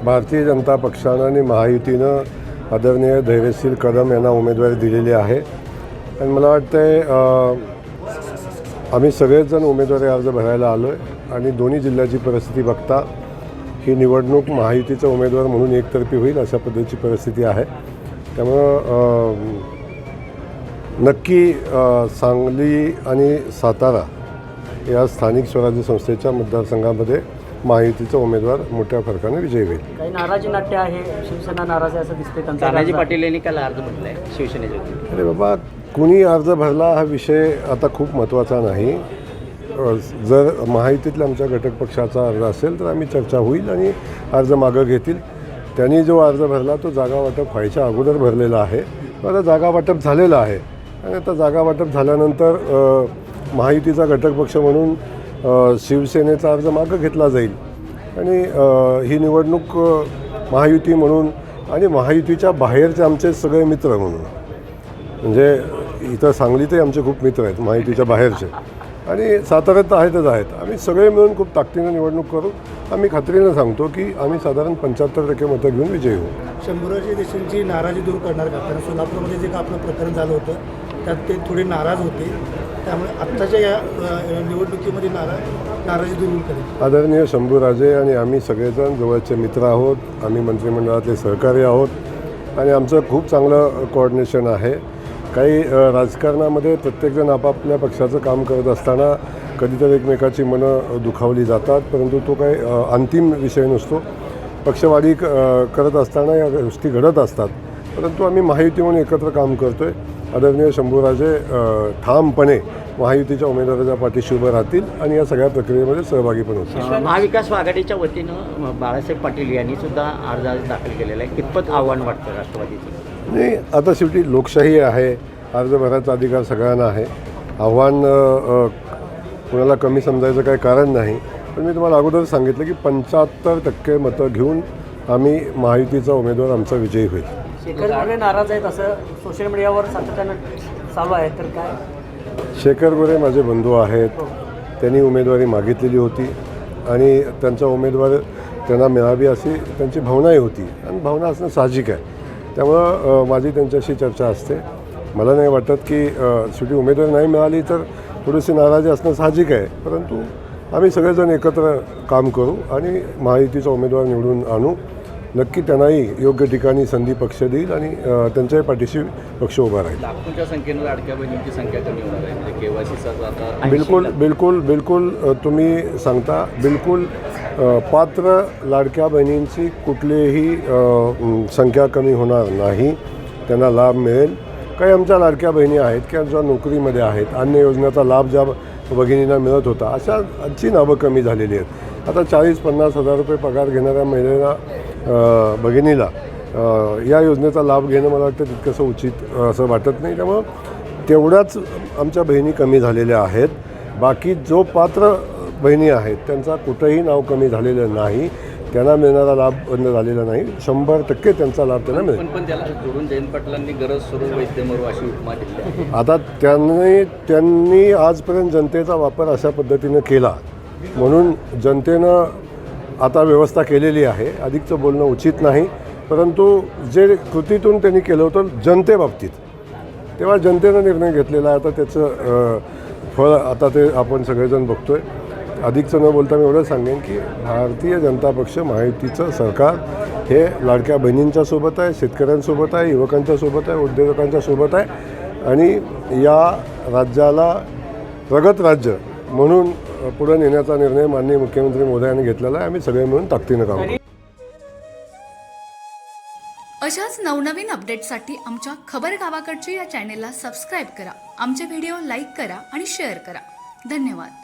भारतीय जनता पक्षानं आणि महायुतीनं आदरणीय धैर्यशील कदम यांना उमेदवारी दिलेली आहे आणि मला वाटतंय आम्ही सगळेच जण उमेदवारी अर्ज भरायला आलो आहे आणि दोन्ही जिल्ह्याची परिस्थिती बघता ही निवडणूक महायुतीचा उमेदवार म्हणून एकतर्फी होईल अशा पद्धतीची परिस्थिती आहे। त्यामुळं नक्की सांगली आणि सातारा या स्थानिक स्वराज्य संस्थेच्या मतदारसंघामध्ये महायुतीचा उमेदवार मोठ्या फरकाने विजयी होईल। काही नाराजी नाट्य आहे, शिवसेना नाराज आहे असं दिसतंय। तानाजी पाटील यांनी काल अर्ज भरलाय शिवसेनेच्या। अरे बाबा, कुणी अर्ज भरला हा विषय आता खूप महत्त्वाचा नाही। जर महायुतीतल्या आमच्या घटक पक्षाचा अर्ज असेल तर आम्ही चर्चा होईल आणि अर्ज मागं घेतील। त्यांनी जो अर्ज भरला तो जागा वाटप व्हायच्या अगोदर भरलेला आहे, आता जागा वाटप झालेलं आहे आणि आता जागा वाटप झाल्यानंतर महायुतीचा घटक पक्ष म्हणून शिवसेनेचा अर्ज मागं घेतला जाईल आणि ही निवडणूक महायुती म्हणून आणि महायुतीच्या बाहेरचे आमचे सगळे मित्र म्हणून, म्हणजे इथं सांगलीतही आमचे खूप मित्र आहेत महायुतीच्या बाहेरचे आणि साताऱ्यात आहेतच आहेत, आम्ही सगळे मिळून खूप ताकदीनं निवडणूक करू। आम्ही खात्रीनं सांगतो की आम्ही साधारण 75% मतं घेऊन विजयी होऊ। शंभूराजे देशमुखची नाराजी दूर करणार का? कारण सोलापूरमध्ये जे का आपलं प्रकरण झालं होतं त्यात ते थोडे नाराज होते, त्यामुळे आत्ताच्या या निवडणुकीमध्ये नाराजी दूर करेल। आदरणीय शंभूराजे आणि आम्ही सगळेजण जवळचे मित्र आहोत, आम्ही मंत्रिमंडळातले सहकारी आहोत आणि आमचं खूप चांगलं कोऑर्डिनेशन आहे। काही राजकारणामध्ये प्रत्येकजण आपापल्या पक्षाचं काम करत असताना कधीतरी एकमेकाची मनं दुखावली जातात, परंतु तो काही अंतिम विषय नसतो। पक्षवाढी करत असताना या गोष्टी घडत असतात, परंतु आम्ही महायुती म्हणून एकत्र काम करतो आहे। आदरणीय शंभूराजे ठामपणे महायुतीच्या उमेदवाराच्या पाठीशी उभं राहतील आणि या सगळ्या प्रक्रियेमध्ये सहभागी पण होतील। महाविकास आघाडीच्या वतीनं बाळासाहेब पाटील यांनी सुद्धा अर्ज दाखल केलेला आहे, कितपत आव्हान वाटतं राष्ट्रवादीचं? नाही, आता शेवटी लोकशाही आहे, अर्ज भरायचा अधिकार सगळ्यांना आहे, आव्हान कुणाला कमी समजायचं काही कारण नाही। पण मी तुम्हाला अगोदर सांगितलं की 75% मतं घेऊन आम्ही महायुतीचा उमेदवार आमचा विजयी होईल। शेखर गोरे नाराज आहेत असं सोशल मीडियावर सातत्यानं चालू आहे, तर काय? शेखर गोरे माझे बंधू आहेत, त्यांनी उमेदवारी मागितलेली होती आणि त्यांचा उमेदवार त्यांना मिळावी अशी त्यांची भावनाही होती आणि भावना असणं साहजिक आहे। त्यामुळं माझी त्यांच्याशी चर्चा असते। मला नाही वाटत की शेवटी उमेदवारी नाही मिळाली तर थोडीशी नाराजी असणं साहजिक आहे, परंतु आम्ही सगळेजण एकत्र काम करू आणि महायुतीचा उमेदवार निवडून आणू। नक्की त्यांनाही योग्य ठिकाणी संधी पक्ष देईल आणि त्यांच्याही पाठीशी पक्ष उभा राहील। लाखोंच्या संख्येनं लाडक्या बहिणींची संख्या कमी होणार आहे, म्हणजे केवायसीचा आता बिलकुल तुम्ही सांगता, बिलकुल पात्र लाडक्या बहिणींची कुठलीही संख्या कमी होणार नाही, त्यांना लाभ मिळेल। काही आमच्या लाडक्या बहिणी आहेत की ज्या नोकरीमध्ये आहेत, अन्य योजनेचा लाभ ज्या भगिनींना मिळत होता अशाची नावं कमी झालेली आहेत। आता 40-50 हजार रुपये पगार घेणाऱ्या महिलेला भगिनीला या योजनेचा लाभ घेणं मला वाटतं तितकंसं उचित असं वाटत नाही। त्यामुळं तेवढ्याच आमच्या बहिणी कमी झालेल्या आहेत। बाकी जो पात्र बहिणी आहेत त्यांचा कुठंही नाव कमी झालेलं नाही, त्यांना मिळणारा लाभ बंद झालेला नाही, 100% त्यांचा लाभ त्यांना मिळेल। पण त्याला जोडून जयंत पाटलांनी गरज सुरू वैद्य मरू अशी उपमा दिली। आता त्यांनी आजपर्यंत जनतेचा वापर अशा पद्धतीनं केला म्हणून जनतेनं आता व्यवस्था केलेली आहे, अधिकचं बोलणं उचित नाही, परंतु जे कृतीतून त्यांनी केलं होतं जनतेबाबतीत, तेव्हा जनतेनं निर्णय घेतलेला आहे। आता त्याचं फळ आता ते आपण सगळेजण बघतोय। अधिकचं न बोलता मी एवढं सांगेन की भारतीय जनता पक्ष महायुतीचं सरकार हे लाडक्या बहिणींच्या सोबत आहे, शेतकऱ्यांसोबत आहे, युवकांच्या सोबत आहे, उद्योजकांच्या सोबत आहे आणि या राज्याला प्रगत राज्य म्हणून पुढे नेण्याचा निर्णय माननीय मुख्यमंत्री महोदयांनी घेतलेला आहे। आम्ही सगळे मिळून ताकदीनं काम करू। अशाच नवनवीन अपडेट्ससाठी आमच्या खबर गावाकडची या चॅनेलला सबस्क्राईब करा, आमचे व्हिडिओ लाईक करा आणि शेअर करा। धन्यवाद।